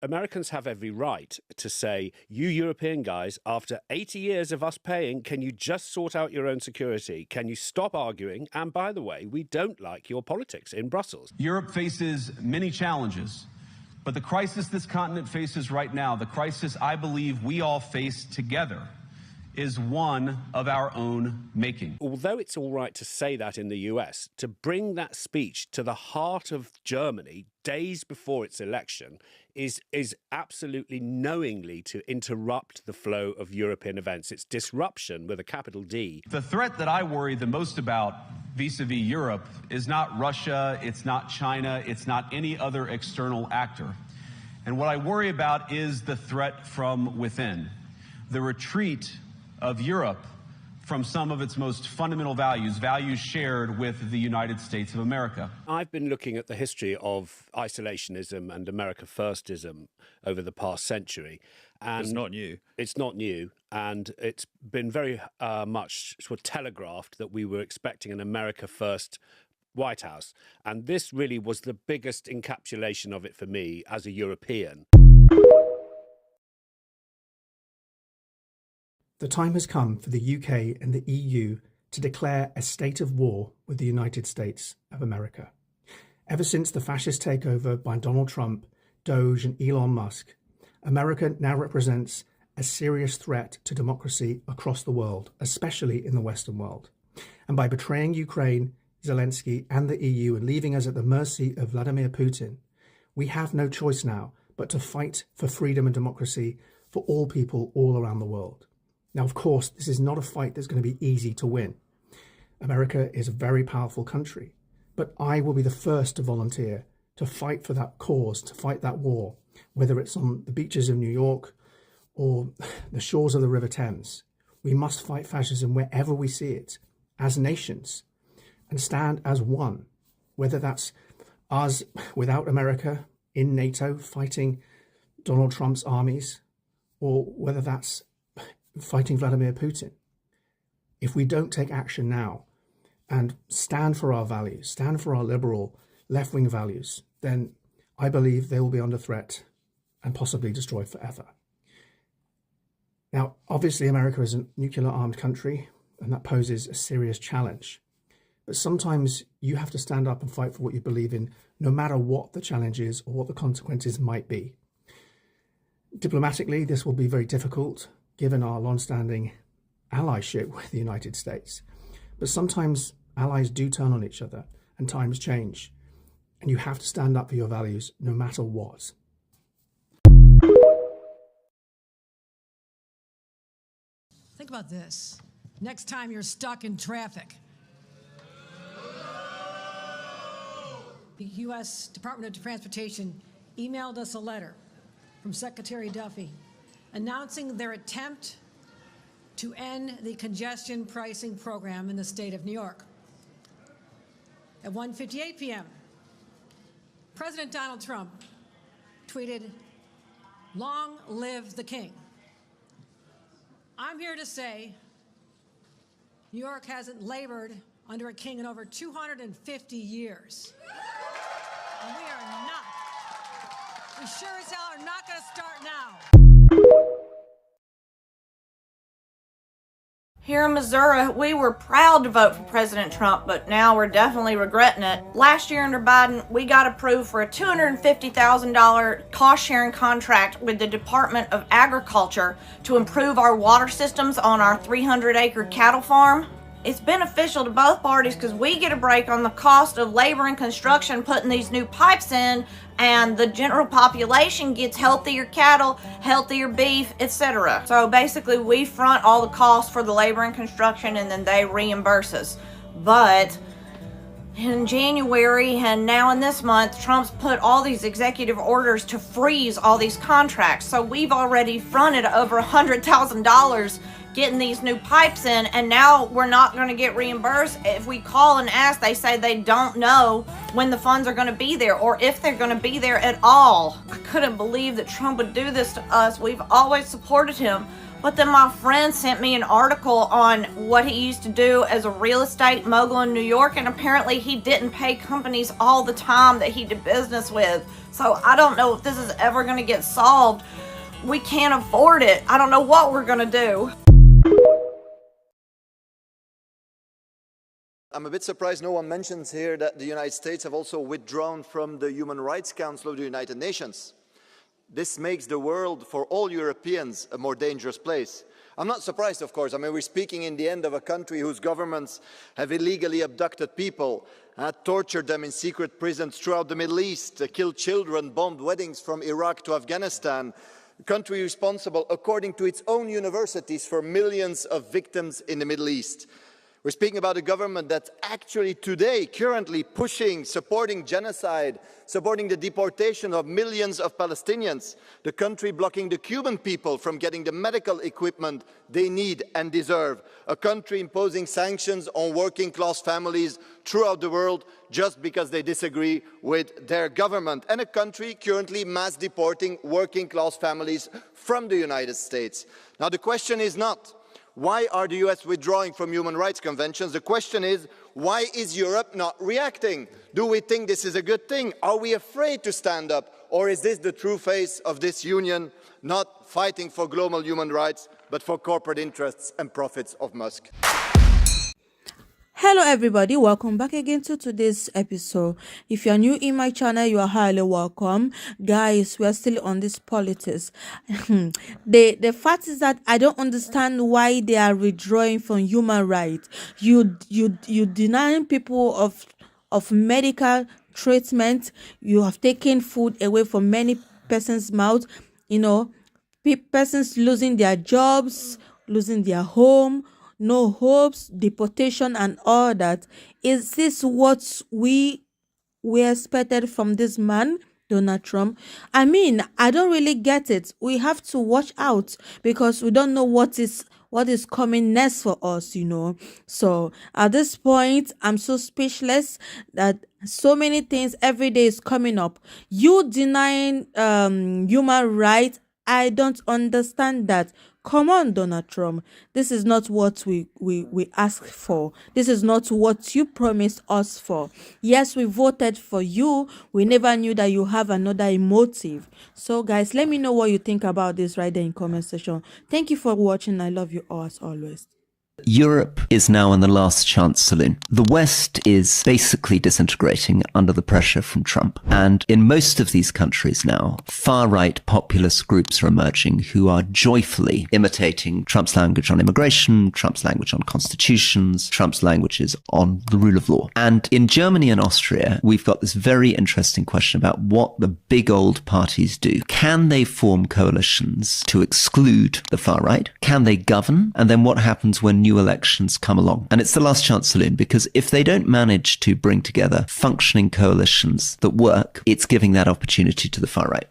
Americans have every right to say, you European guys, after 80 years of us paying, can you just sort out your own security? Can you stop arguing? And by the way, we don't like your politics in Brussels. Europe faces many challenges, but the crisis this continent faces right now, the crisis I believe we all face together, is one of our own making. Although it's all right to say that in the US, to bring that speech to the heart of Germany days before its election is absolutely knowingly to interrupt the flow of European events. It's disruption with a capital D. The threat that I worry the most about vis-a-vis Europe is not Russia, it's not China, it's not any other external actor. And what I worry about is the threat from within, the retreat of Europe from some of its most fundamental values shared with the United States of America. I've been looking at the history of isolationism and America Firstism over the past century. And it's not new. It's not new. And it's been very much sort of telegraphed that we were expecting an America First White House. And this really was the biggest encapsulation of it for me as a European. The time has come for the UK and the EU to declare a state of war with the United States of America. Ever since the fascist takeover by Donald Trump, Doge and Elon Musk, America now represents a serious threat to democracy across the world, especially in the Western world. And by betraying Ukraine, Zelensky and the EU and leaving us at the mercy of Vladimir Putin, we have no choice now but to fight for freedom and democracy for all people all around the world. Now, of course, this is not a fight that's going to be easy to win. America is a very powerful country, but I will be the first to volunteer to fight for that cause, to fight that war, whether it's on the beaches of New York or the shores of the River Thames. We must fight fascism wherever we see it, as nations, and stand as one, whether that's us without America in NATO fighting Donald Trump's armies, or whether that's fighting Vladimir Putin. If we don't take action now and stand for our values, stand for our liberal left-wing values, then I believe they will be under threat and possibly destroyed forever. Now, obviously, America is a nuclear-armed country, and that poses a serious challenge. But sometimes you have to stand up and fight for what you believe in, no matter what the challenge is or what the consequences might be. Diplomatically, this will be very difficult, given our long-standing allyship with the United States. But sometimes allies do turn on each other and times change, and you have to stand up for your values no matter what. Think about this. Next time you're stuck in traffic, the U.S. Department of Transportation emailed us a letter from Secretary Duffy announcing their attempt to end the congestion pricing program in the state of New York. At 1:58 p.m., President Donald Trump tweeted, "Long live the king." I'm here to say New York hasn't labored under a king in over 250 years. And we sure as hell are not going to start now. Here in Missouri, we were proud to vote for President Trump, but now we're definitely regretting it. Last year under Biden, we got approved for a $250,000 cost-sharing contract with the Department of Agriculture to improve our water systems on our 300-acre cattle farm. It's beneficial to both parties because we get a break on the cost of labor and construction putting these new pipes in, and the general population gets healthier cattle, healthier beef, etc. So basically we front all the costs for the labor and construction, and then they reimburse us. But in January and now in this month, Trump's put all these executive orders to freeze all these contracts. So we've already fronted over $100,000 getting these new pipes in, and now we're not going to get reimbursed. If we call and ask, they say they don't know when the funds are going to be there or if they're going to be there at all. I couldn't believe that Trump would do this to us. We've always supported him. But then my friend sent me an article on what he used to do as a real estate mogul in New York, and apparently he didn't pay companies all the time that he did business with. So I don't know if this is ever going to get solved. We can't afford it. I don't know what we're going to do. I'm a bit surprised no one mentions here that the United States have also withdrawn from the Human Rights Council of the United Nations. This makes the world, for all Europeans, a more dangerous place. I'm not surprised, of course. I mean, we're speaking in the end of a country whose governments have illegally abducted people, tortured them in secret prisons throughout the Middle East, killed children, bombed weddings from Iraq to Afghanistan, a country responsible, according to its own universities, for millions of victims in the Middle East. We're speaking about a government that's actually today, currently pushing, supporting genocide, supporting the deportation of millions of Palestinians, the country blocking the Cuban people from getting the medical equipment they need and deserve, a country imposing sanctions on working-class families throughout the world just because they disagree with their government, and a country currently mass deporting working-class families from the United States. Now, the question is not, why are the US withdrawing from human rights conventions? The question is, why is Europe not reacting? Do we think this is a good thing? Are we afraid to stand up? Or is this the true face of this union, not fighting for global human rights, but for corporate interests and profits of Musk? Hello everybody, welcome back again to today's episode. If you are new in my channel, you are highly welcome. Guys, we are still on this politics. The fact is that I don't understand why they are withdrawing from human rights. You denying people of medical treatment. You have taken food away from many persons' mouth. You know, persons losing their jobs, losing their home, no hopes, deportation and all that. Is this what we expected from this man, Donald Trump? I mean, I don't really get it. We have to watch out because we don't know what is coming next for us, you know. So at this point, I'm so speechless that so many things every day is coming up. You denying human rights, I don't understand that. Come on, Donald Trump. This is not what we asked for. This is not what you promised us for. Yes, we voted for you. We never knew that you have another motive. So, guys, let me know what you think about this right there in comment section. Thank you for watching. I love you all as always. Europe is now in the last chance saloon. The West is basically disintegrating under the pressure from Trump. And in most of these countries now, far-right populist groups are emerging who are joyfully imitating Trump's language on immigration, Trump's language on constitutions, Trump's languages on the rule of law. And in Germany and Austria, we've got this very interesting question about what the big old parties do. Can they form coalitions to exclude the far right? Can they govern? And then what happens when new elections come along? And it's the last chance saloon, because if they don't manage to bring together functioning coalitions that work, it's giving that opportunity to the far right.